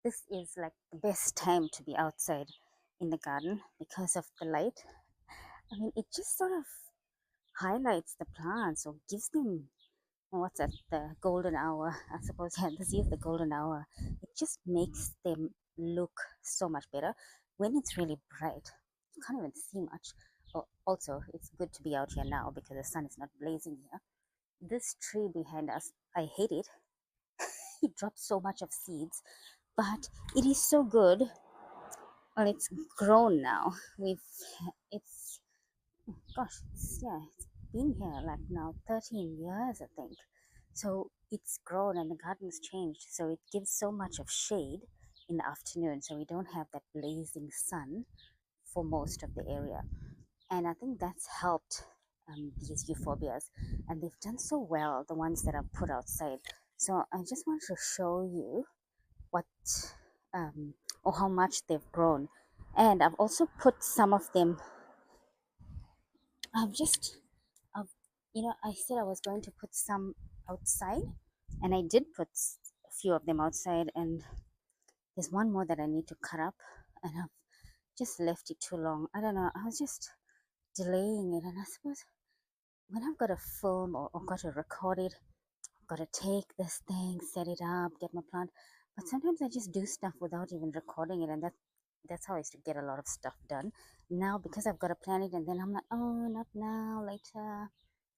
This is like the best time to be outside in the garden because of the light. I mean, it just sort of highlights the plants or gives them what's at the golden hour. I suppose, yeah, this is the golden hour. It just makes them look so much better when it's really bright. You can't even see much. Also, it's good to be out here now because the sun is not blazing here. This tree behind us, I hate it. It drops so much of seeds, but it is so good. Well, it's grown now. It's, gosh, it's been here like now 13 years, I think. So it's grown and the garden's changed. So it gives so much of shade in the afternoon. So we don't have that blazing sun for most of the area. And I think that's helped these euphorbias. And they've done so well, the ones that I've put outside. So I just want to show you what or how much they've grown. And I've also put some of them, I've just I've, I said I was going to put some outside, and I did put a few of them outside, and there's one more that I need to cut up, and I've just left it too long. I don't know, I was just delaying it, and I suppose when I've got to film or got to record it, I've got to take this thing, set it up, get my plant. But sometimes I just do stuff without even recording it, and that's how I used to get a lot of stuff done. Now, because I've got to plan it, and then I'm like, oh, not now, later,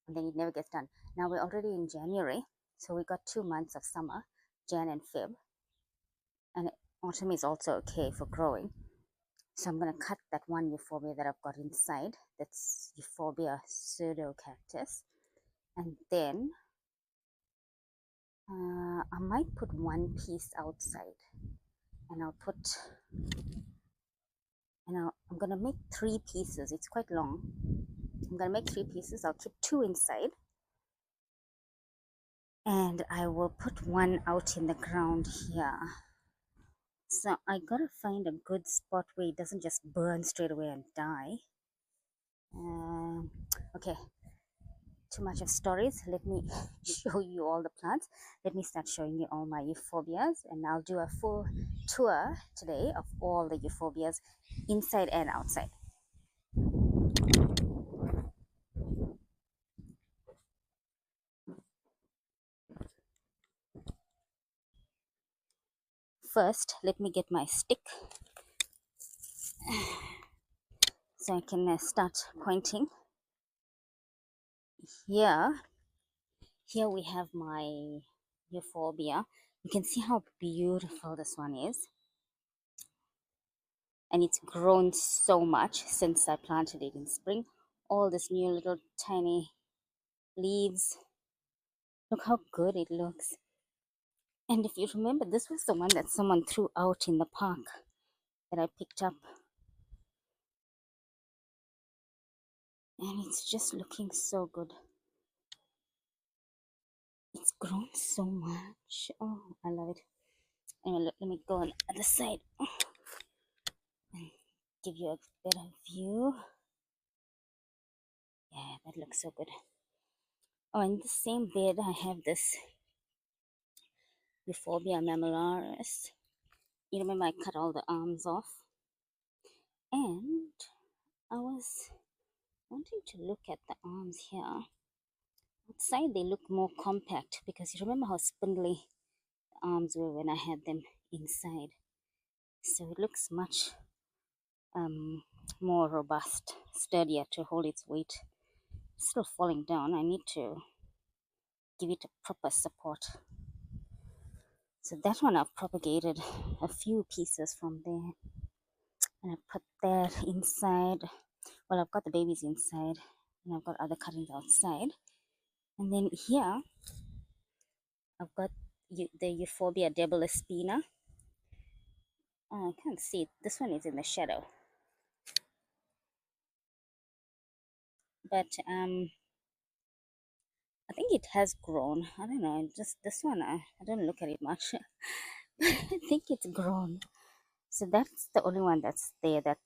and then it never gets done. Now we're already in January, so we got 2 months of summer, Jan and Feb, and autumn is also okay for growing. So I'm going to cut that one euphorbia that I've got inside. That's Euphorbia pseudocactus. And then I might put one piece outside, and I'm going to make 3 pieces. It's quite long. I'm going to make 3 pieces. I'll keep 2 inside, and I will put one out in the ground here. So I gotta find a good spot where it doesn't just burn straight away and die. Okay, too much of stories. Let me show you all the plants. Let me start showing you all my euphorbias, and I'll do a full tour today of all the euphorbias inside and outside. First, let me get my stick so I can start pointing. Here we have my euphorbia. You can see how beautiful this one is, and it's grown so much since I planted it in spring. All these new little tiny leaves. Look how good it looks. And if you remember, this was the one that someone threw out in the park that I picked up, and it's just looking so good. It's grown so much. Oh, I love it. Anyway, let me go on the other side and give you a better view. Yeah, that looks so good. Oh, in the same bed I have this Euphorbia mammillaris. You remember I cut all the arms off, and I was wanting to look at the arms here. Outside they look more compact because you remember how spindly the arms were when I had them inside. So it looks much more robust, sturdier to hold its weight. It's still falling down. I need to give it a proper support. So that one I've propagated a few pieces from there, and I put that inside. Well, I've got the babies inside, and I've got other cuttings outside. And then here I've got the Euphorbia debilespina. Oh, I can't see it. This one is in the shadow. But I think it has grown. I don't know. Just this one, I don't look at it much. I think it's grown. So that's the only one that's there. That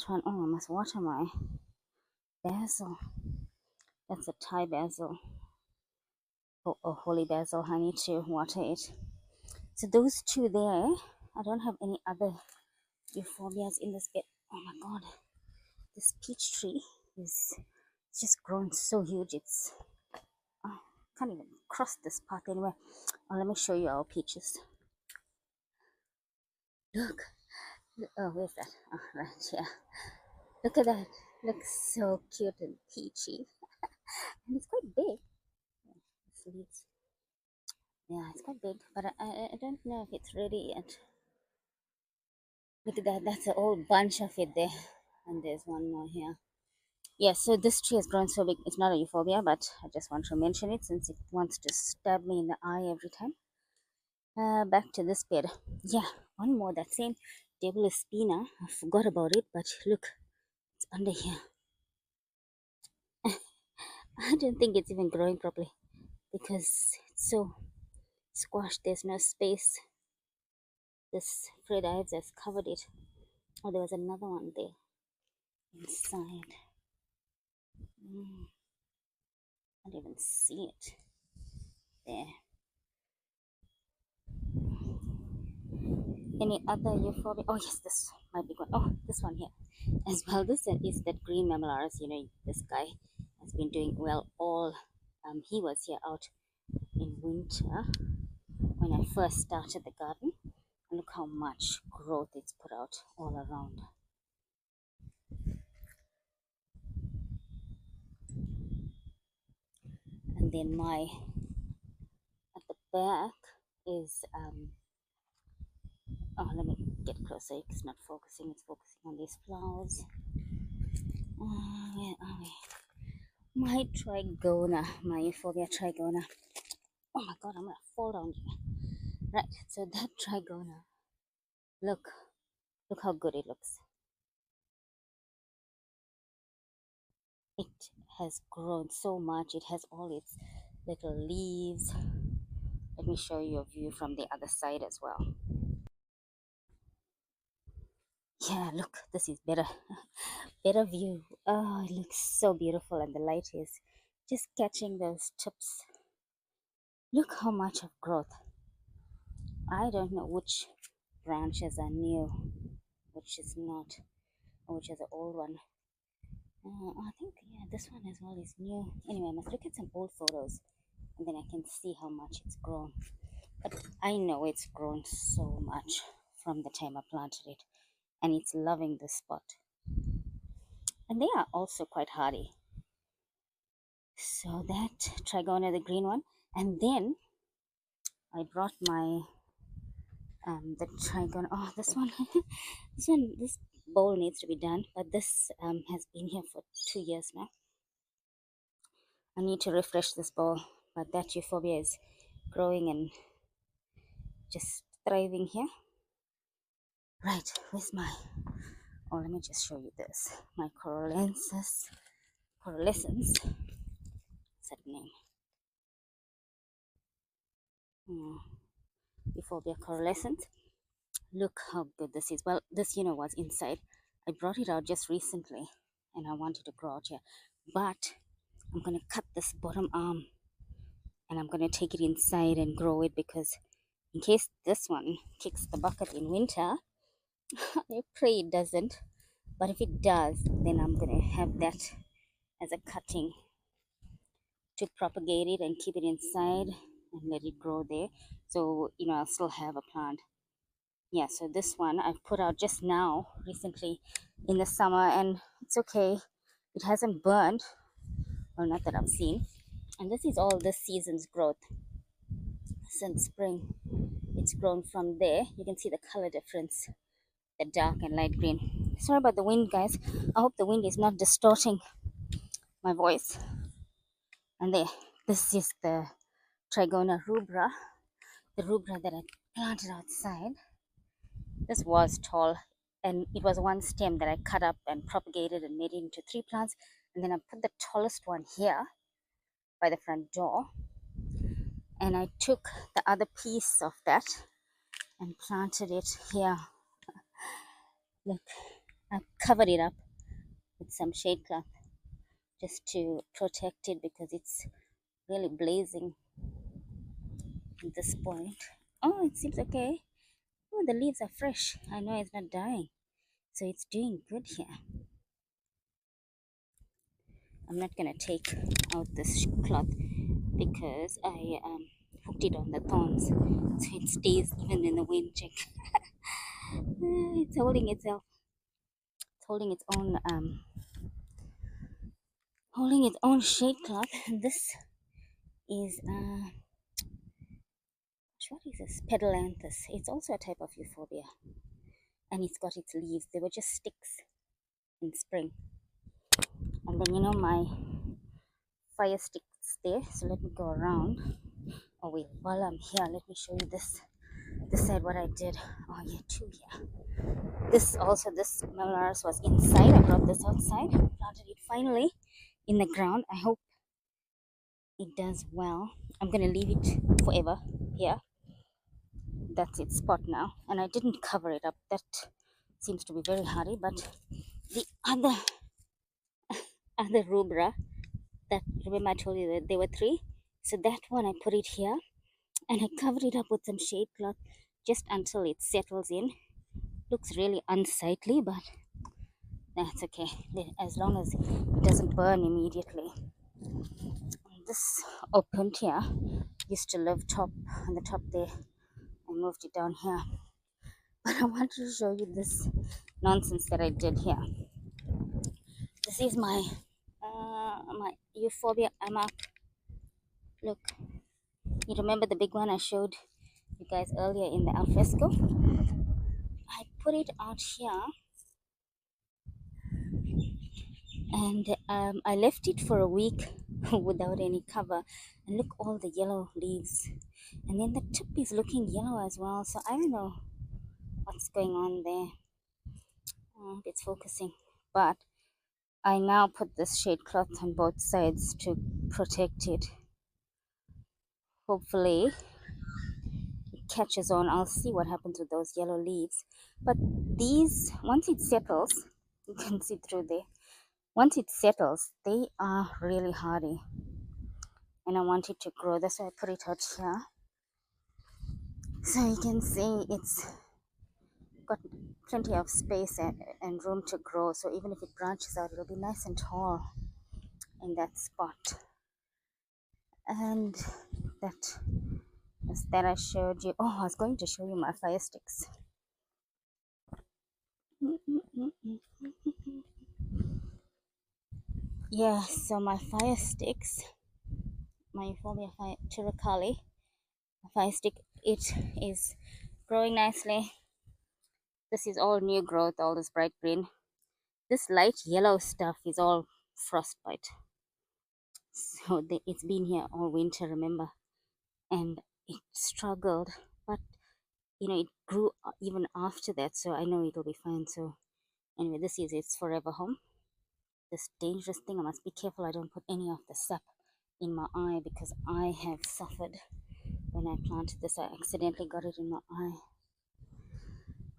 one. Oh, I must water my basil. That's a Thai basil. Or holy basil. I need to water it. So those two there. I don't have any other euphorbias in this bed. Oh my god. This peach tree is just grown so huge. It's can't even cross this path anyway. Oh, let me show you our peaches. Look. Oh, where's that? Oh, right here. Look at that. Looks so cute and peachy. And it's quite big. Leaves. Yeah, it's quite big, but I don't know if it's ready yet. Look at that. That's a whole bunch of it there. And there's one more here. Yeah, so this tree has grown so big. It's not a euphorbia, but I just want to mention it since it wants to stab me in the eye every time. Back to this bed. Yeah, one more. That same table spina. I forgot about it, but look, it's under here. I don't think it's even growing properly because it's so squashed. There's no space. This Fred Ives has covered it. Oh, there was another one there inside. I can't even see it there. Any other euphorbia? Oh yes, this might be good. Oh, this one here as well. This is that green mammillaris. You know, this guy has been doing well all. He was here out in winter when I first started the garden. And look how much growth it's put out all around. And then my at the back is oh, let me get closer. It's not focusing. It's focusing on these flowers. Where are we? My trigona, my Euphorbia trigona. Oh my god, I'm gonna fall down here. Right, so that trigona, look, look how good it looks. It has grown so much. It has all its little leaves. Let me show you a view from the other side as well. Yeah, look, this is better. Better view. Oh, it looks so beautiful, and the light is just catching those tips. Look how much of growth. I don't know which branches are new, which is not, which is the old one. I think, yeah, this one as well is new. Anyway, I must look at some old photos and then I can see how much it's grown. But I know it's grown so much from the time I planted it, and it's loving this spot. And they are also quite hardy. So that trigona, the green one, and then I brought my the trigona. Oh, this one, this bowl needs to be done, but this has been here for 2 years now. I need to refresh this bowl, but that euphorbia is growing and just thriving here. Right, where's my, oh, let me just show you this. My corollensis, corolescence, what's that name? Euphorbia corolescence. Look how good this is. Well, this, was inside. I brought it out just recently and I wanted to grow out here. But I'm going to cut this bottom arm and I'm going to take it inside and grow it because in case this one kicks the bucket in winter, I pray it doesn't. But if it does, then I'm going to have that as a cutting to propagate it and keep it inside and let it grow there. So, I'll still have a plant. Yeah, so this one I've put out just now, recently in the summer, and it's okay. It hasn't burned, well, not that I've seen. And this is all this season's growth since spring. It's grown from there. You can see the color difference, the dark and light green. Sorry about the wind, guys. I hope the wind is not distorting my voice. And there, this is the Trigona rubra, the rubra that I planted outside. This was tall, and it was one stem that I cut up and propagated and made it into 3 plants. And then I put the tallest one here by the front door, and I took the other piece of that and planted it here. Look, I covered it up with some shade cloth. just to protect it because it's really blazing at this point. Oh, it seems okay. Oh, the leaves are fresh. I know it's not dying, so it's doing good here. I'm not gonna take out this cloth because I hooked it on the thorns, so it stays even in the wind. Check. It's holding itself. It's holding its own shade cloth. And this is what is this? Pedalanthus. It's also a type of euphorbia, and it's got its leaves. They were just sticks in spring, and then my fire sticks there. So let me go around. Oh wait, while I'm here, let me show you this side what I did. Oh yeah, two here. This malars was inside. I brought this outside, planted it finally in the ground. I hope it does well. I'm gonna leave it forever here. That's its spot now, and I didn't cover it up. That seems to be very hardy. But the other rubra, that, remember I told you that there were three, so that one I put it here, and I covered it up with some shade cloth just until it settles in. Looks really unsightly, but that's okay as long as it doesn't burn immediately. This opened here used to live on the top there. I moved it down here, but I wanted to show you this nonsense that I did here. This is my Euphorbia amap. Look, you remember the big one I showed you guys earlier in the alfresco? I put it out here, and I left it for a week without any cover, and look, all the yellow leaves, and then the tip is looking yellow as well. So I don't know what's going on there. It's focusing, but I now put this shade cloth on both sides to protect it. Hopefully it catches on. I'll see what happens with those yellow leaves. But these, once it settles, you can see through there. Once it settles, they are really hardy, and I want it to grow. That's why I put it out here, so you can see it's got plenty of space and room to grow. So even if it branches out, it'll be nice and tall in that spot. And that I showed you. Oh, I was going to show you my fire sticks. Yeah, so my fire sticks, my Euphorbia Tiracali fire stick, it is growing nicely. This is all new growth, all this bright green. This light yellow stuff is all frostbite. So it's been here all winter, remember, and it struggled, but it grew even after that. So I know it'll be fine. So anyway, this is its forever home. This dangerous thing, I must be careful I don't put any of the sap in my eye, because I have suffered when I planted this. I accidentally got it in my eye.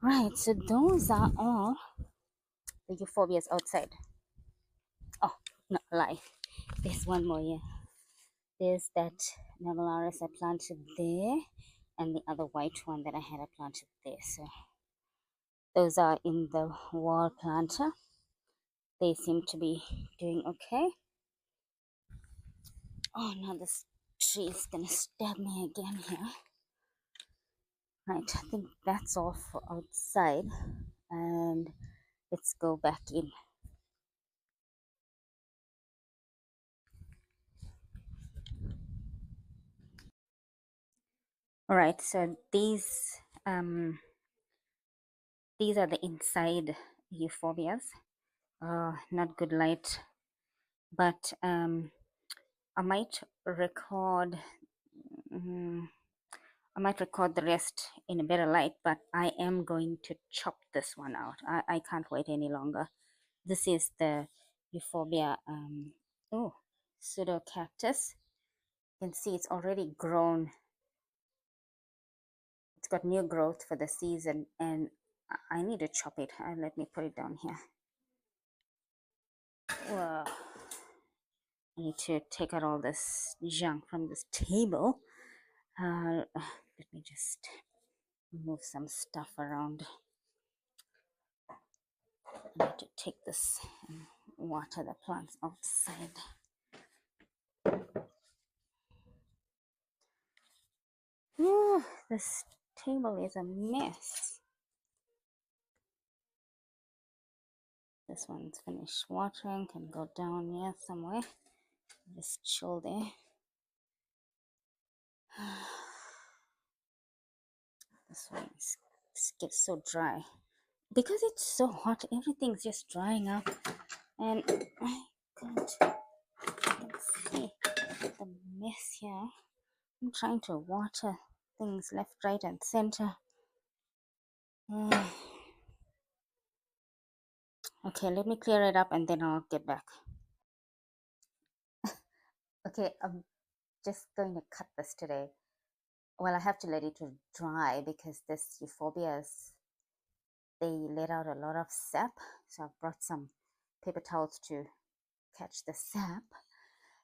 Right, so those are all the Euphorbias outside. Oh, no, lie. There's one more here. There's that Navalaris I planted there, and the other white one that I had planted there. So those are in the wall planter. They seem to be doing okay. Oh no, this tree is gonna stab me again here. Right, I think that's all for outside, and let's go back in. All right, so these are the inside Euphorbias. Not good light, but I might record. I might record the rest in a better light, but I am going to chop this one out. I can't wait any longer. This is the Euphorbia pseudo cactus. You can see it's already grown. It's got new growth for the season, and I need to chop it. Let me put it down here. Whoa. I need to take out all this junk from this table. Let me just move some stuff around. I need to take this and water the plants outside. This table is a mess. This one's finished watering, can go down here somewhere. Just chill there. This one gets so dry. Because it's so hot, everything's just drying up. And I can't see the mess here. I'm trying to water things left, right, and center. Okay, let me clear it up and then I'll get back. Okay, I'm just going to cut this today. Well, I have to let it dry because this Euphorbias, they let out a lot of sap. So I've brought some paper towels to catch the sap.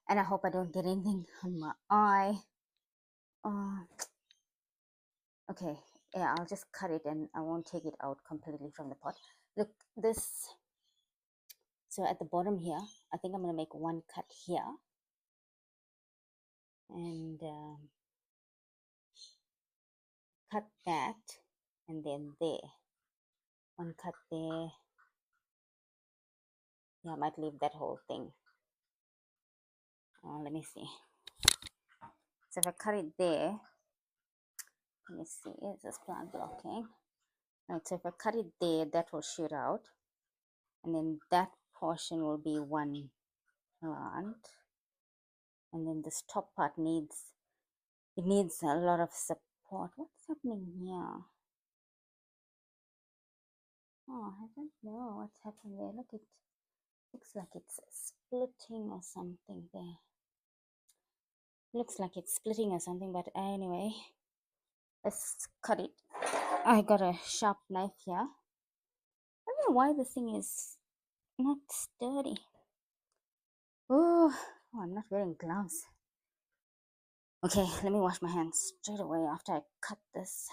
And I hope I don't get anything on my eye. Okay, yeah, I'll just cut it and I won't take it out completely from the pot. Look, this, so at the bottom here, I think I'm going to make one cut here. And cut that, and then there. One cut there. Yeah, I might leave that whole thing. Let me see. So if I cut it there, let me see, is this plant blocking? Right, so if I cut it there, that will shoot out. And then that portion will be one plant. And then this top part needs a lot of support. What's happening here? Oh, I don't know what's happening there. Look, it looks like it's splitting or something there. Looks like it's splitting or something, but anyway, let's cut it. I got a sharp knife here. I don't know why this thing is not sturdy. Oh, I'm not wearing gloves. Okay, let me wash my hands straight away after I cut this.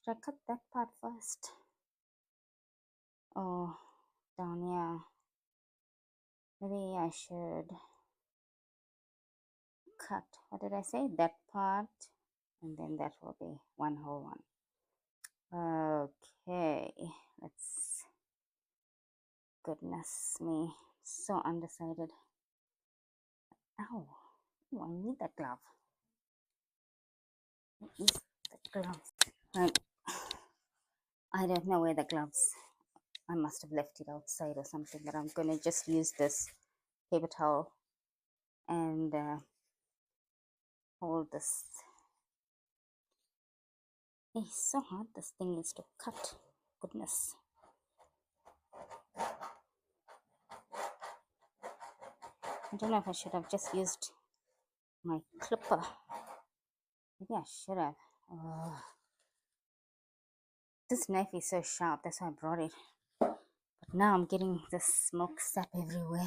Should I cut that part first? Oh, down here. Maybe I should cut, what did I say? That part, and then that will be one whole one. Okay, let's, goodness me, so undecided. Ow, I need that glove. What is the gloves? Right. I don't know where the gloves, I must have left it outside or something, but I'm gonna just use this paper towel and hold this. It's so hard this thing is to cut. Goodness. I don't know if I should have just used my clipper. Maybe I should have. This knife is so sharp, that's why I brought it. But now I'm getting the smoke sap everywhere.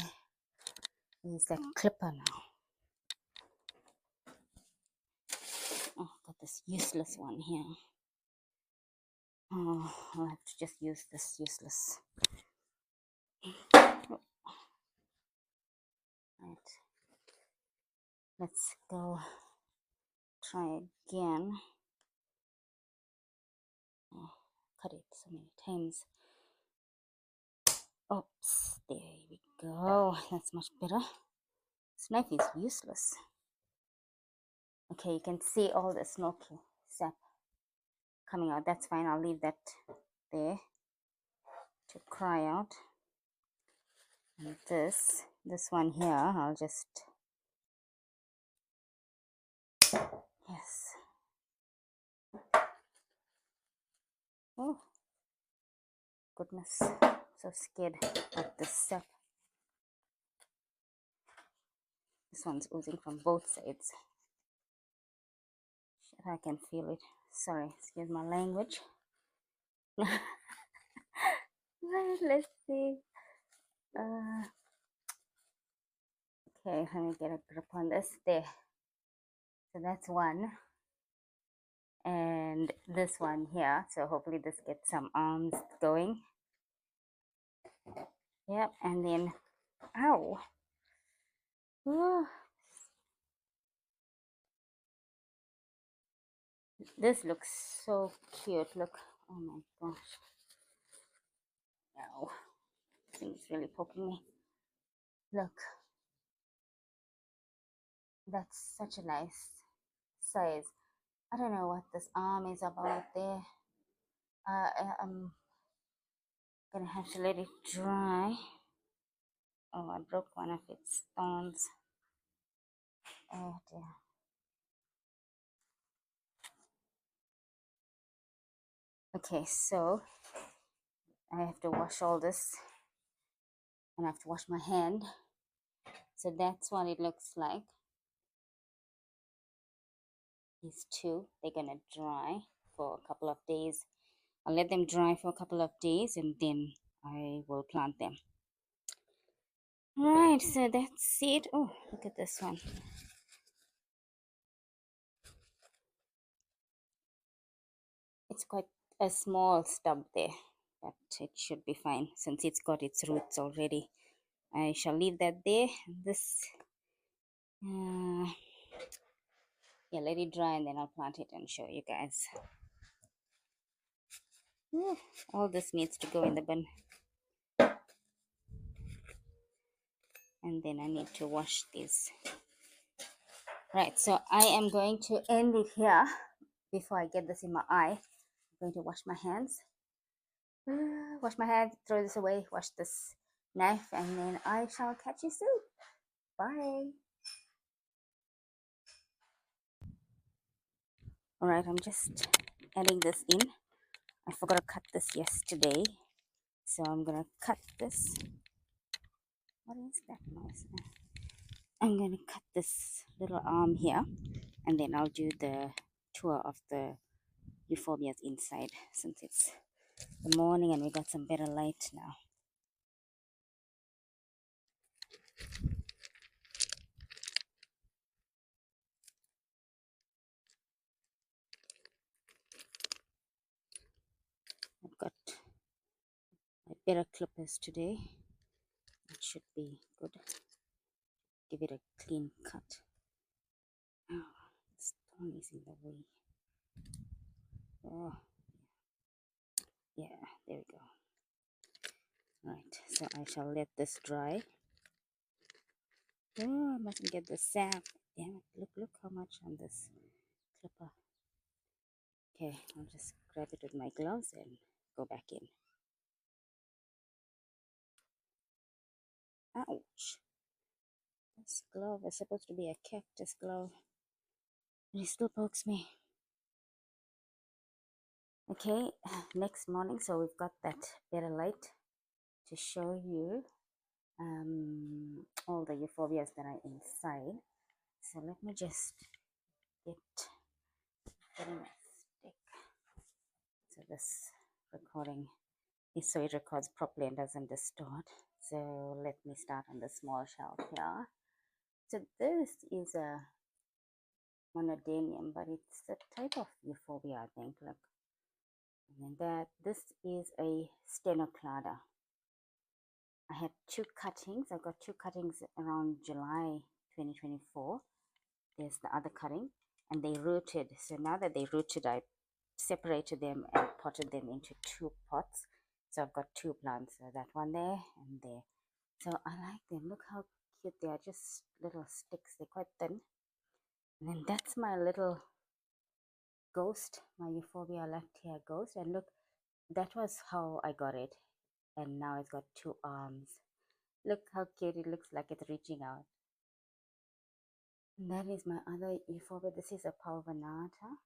Use that clipper now. Oh, got this useless one here. Oh, I'll have to just use this useless. Oh. Right. Let's go try again. Oh, cut it so many times. Oops, there we go. That's much better. This knife is useless. Okay, you can see all the smoky sap coming out. That's fine. I'll leave that there to cry out. And this one here, I'll just, yes. Oh, goodness. So scared of this sap. This one's oozing from both sides. Shit, I can feel it. Sorry, excuse my language. Let's see. Okay, let me get a grip on this. There. So that's one. And this one here. So hopefully this gets some arms going. Yep, and then, ow. Ooh. This looks so cute. Look. Oh my gosh. Ow. This thing is really poking me. Look. That's such a nice size. I don't know what this arm is about there. I'm gonna have to let it dry. Oh, I broke one of its thorns. Oh dear. Okay, so I have to wash all this and I have to wash my hand. So that's what it looks like. These two, they're gonna dry for a couple of days. I'll let them dry for a couple of days and then I will plant them. Right, so that's it. Oh, look at this one. It's quite a small stub there, but it should be fine since it's got its roots already. I shall leave that there. This, yeah, let it dry and then I'll plant it and show you guys. Ooh, all this needs to go in the bin. And then I need to wash these. Right, so I am going to end it here before I get this in my eye. I'm going to wash my hands. Wash my hands, throw this away, wash this knife, and then I shall catch you soon. Bye. All right, I'm just adding this in. I forgot to cut this yesterday, so I'm gonna cut this. What is that noise? I'm gonna cut this little arm here, and then I'll do the tour of the Euphorbias inside since it's the morning and we got some better light now. I've got my better clippers today. It should be good. Give it a clean cut. Oh, the stone is in the way. Oh, yeah, there we go. Right, so I shall let this dry. Oh, I mustn't get the sap. Damn it, look how much on this clipper. Okay, I'll just grab it with my gloves and go back in. Ouch. This glove is supposed to be a cactus glove. But it still pokes me. Okay, next morning, so we've got that better light to show you all the euphorbias that are inside. So let me just get in a stick so this recording is so it records properly and doesn't distort. So let me start on the small shelf here. So this is a monodenium, but it's a type of euphorbia, I think. Look, and then this is a stenoclada. I had two cuttings. I got two cuttings around July 2024. There's the other cutting, and they rooted. So now that they rooted, I separated them and potted them into two pots. So I've got two plants. So that one there and there. So I like them. Look how cute they are. Just little sticks. They're quite thin. And then that's my little ghost, my Euphorbia lactea ghost. And look, that was how I got it. And now it's got two arms. Look how cute it looks like it's reaching out. And that is my other Euphorbia. This is a pulvinata.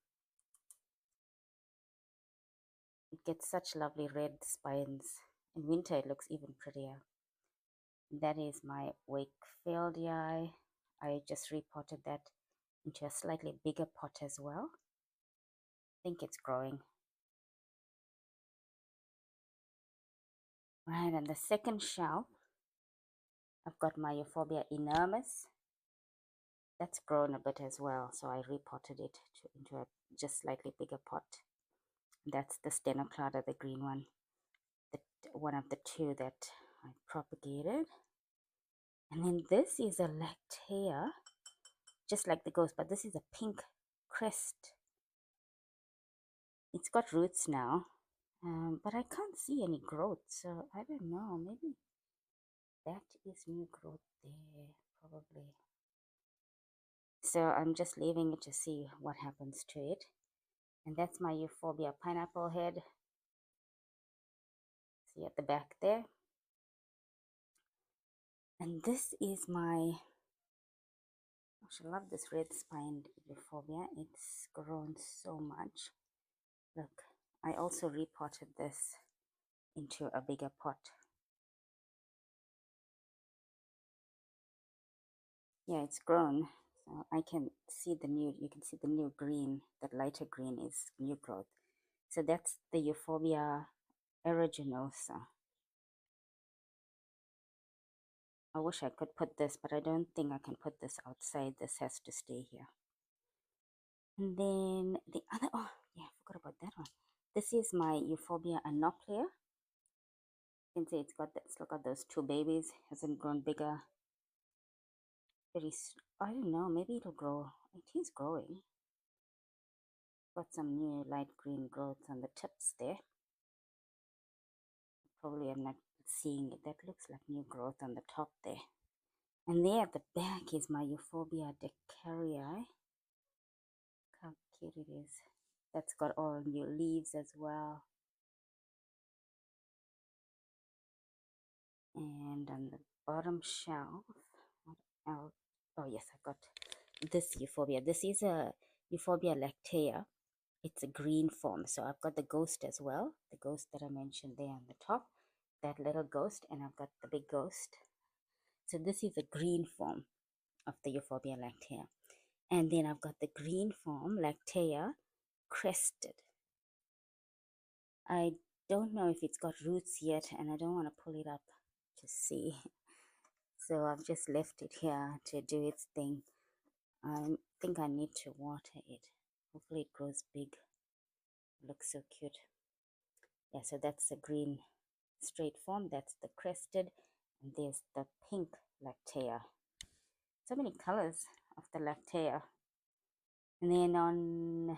It gets such lovely red spines. In winter, it looks even prettier. And that is my Wakefieldii. I just repotted that into a slightly bigger pot as well. I think it's growing. Right, and the second shelf, I've got my Euphorbia enormous. That's grown a bit as well, so I repotted it into a just slightly bigger pot. That's the stenoclada, the green one, one of the two that I propagated. And then this is a lactea, just like the ghost, but this is a pink crest. It's got roots now, but I can't see any growth, so I don't know. Maybe that is new growth there, probably. So I'm just leaving it to see what happens to it. And that's my Euphorbia pineapple head. See at the back there. And this is my, gosh, I love this red spined Euphorbia. It's grown so much. Look, I also repotted this into a bigger pot. Yeah, it's grown. So I can see the new, you can see the new green, that lighter green is new growth. So that's the Euphorbia aeruginosa. I wish I could put this, but I don't think I can put this outside. This has to stay here. And then the other, oh yeah, I forgot about that one. This is my Euphorbia anoplea. You can see it's got that, look at those two babies. Hasn't grown bigger. I don't know, maybe it'll grow. It is growing. Got some new light green growth on the tips there. Probably I'm not seeing it. That looks like new growth on the top there. And there at the back is my Euphorbia decarii. Look how cute it is. That's got all new leaves as well. And on the bottom shelf, what else? Oh yes, I got this Euphorbia. This is a Euphorbia lactea. It's a green form. So I've got the ghost as well. The ghost that I mentioned there on the top. That little ghost, and I've got the big ghost. So this is a green form of the Euphorbia lactea. And then I've got the green form, lactea crested. I don't know if it's got roots yet, and I don't want to pull it up to see. So I've just left it here to do its thing. I think I need to water it. Hopefully it grows big. It looks so cute. Yeah, so that's the green straight form. That's the crested. And there's the pink lactea. So many colors of the lactea. And then on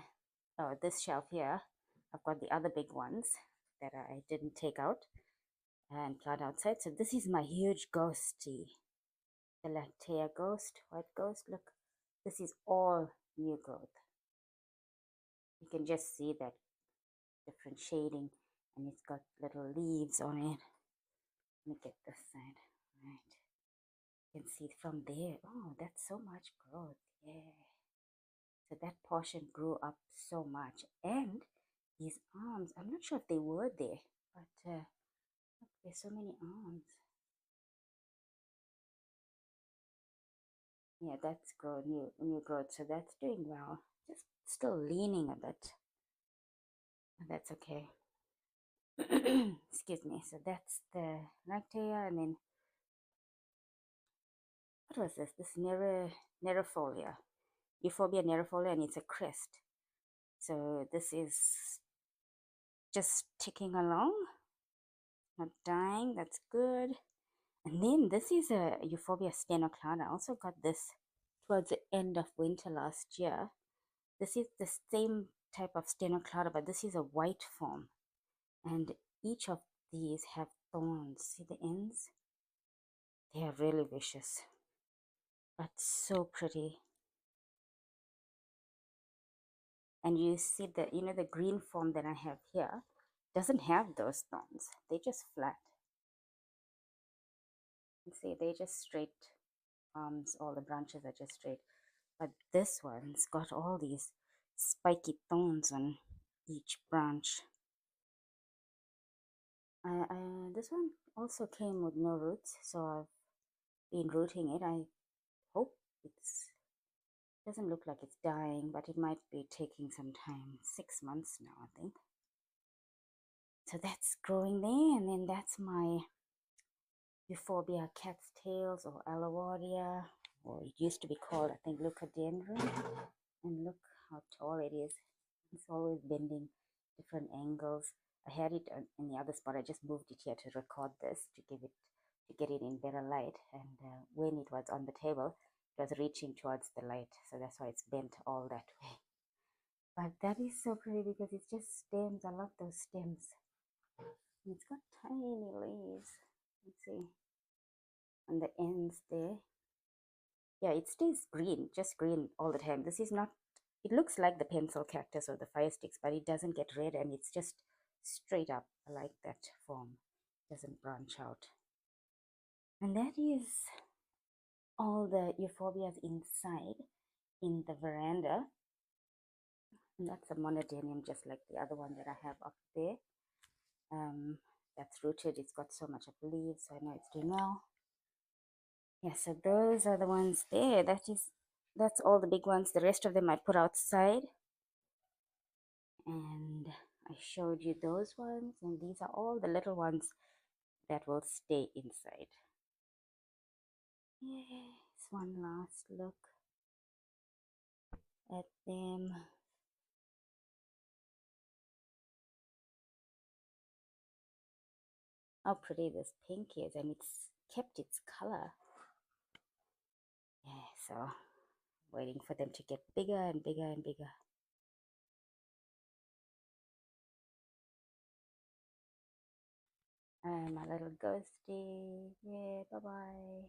this shelf here, I've got the other big ones that I didn't take out and plant outside. So this is my huge ghosty, the lactea ghost, white ghost. Look, this is all new growth. You can just see that different shading, and it's got little leaves on it. Let me get this side. Right. You can see it from there. Oh, that's so much growth. Yeah. So that portion grew up so much. And these arms, I'm not sure if they were there, but look, there's so many arms. Yeah, that's new growth. So that's doing well. Just still leaning a bit. That's okay. Excuse me. So that's the lactea, and then what was this? This nerifolia, Euphorbia nerifolia, and it's a crest. So this is just ticking along, not dying. That's good. And then this is a Euphorbia stenoclada. I also got this towards the end of winter last year. This is the same type of stenoclada, but this is a white form. And each of these have thorns. See the ends? They are really vicious, but so pretty. And you see the, the green form that I have here doesn't have those thorns. They just flat. You see, they just straight arms. All the branches are just straight. But this one's got all these spiky thorns on each branch. This one also came with no roots, so I've been rooting it. I hope it's doesn't look like it's dying, but it might be taking some time. 6 months now, I think. So that's growing there, and then that's my Euphorbia cat's tails or Aloaria, or it used to be called, I think, Leucadendron. And look how tall it is. It's always bending different angles. I had it in the other spot. I just moved it here to record this to get it in better light. And when it was on the table, it was reaching towards the light, so that's why it's bent all that way. But that is so pretty because it's just stems. I love those stems. It's got tiny leaves. Let's see on the ends there. Yeah, it stays green, just green all the time. This is not, it looks like the pencil cactus or the fire sticks, but it doesn't get red and it's just straight up. I like that form. It doesn't branch out. And that is all the euphorbias inside in the veranda. And that's a monodenium, just like the other one that I have up there. That's rooted. It's got so much of leaves, so I know it's doing well. Yeah, so those are the ones there. That's all the big ones. The rest of them I put outside. And I showed you those ones, and these are all the little ones that will stay inside. Yes, one last look at them. How pretty this pink is, and it's kept its color. Yeah, so waiting for them to get bigger and bigger and bigger. And my little ghosty, yeah, bye-bye.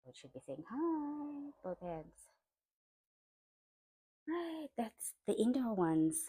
It should be saying hi, both hands. Right, that's the indoor ones.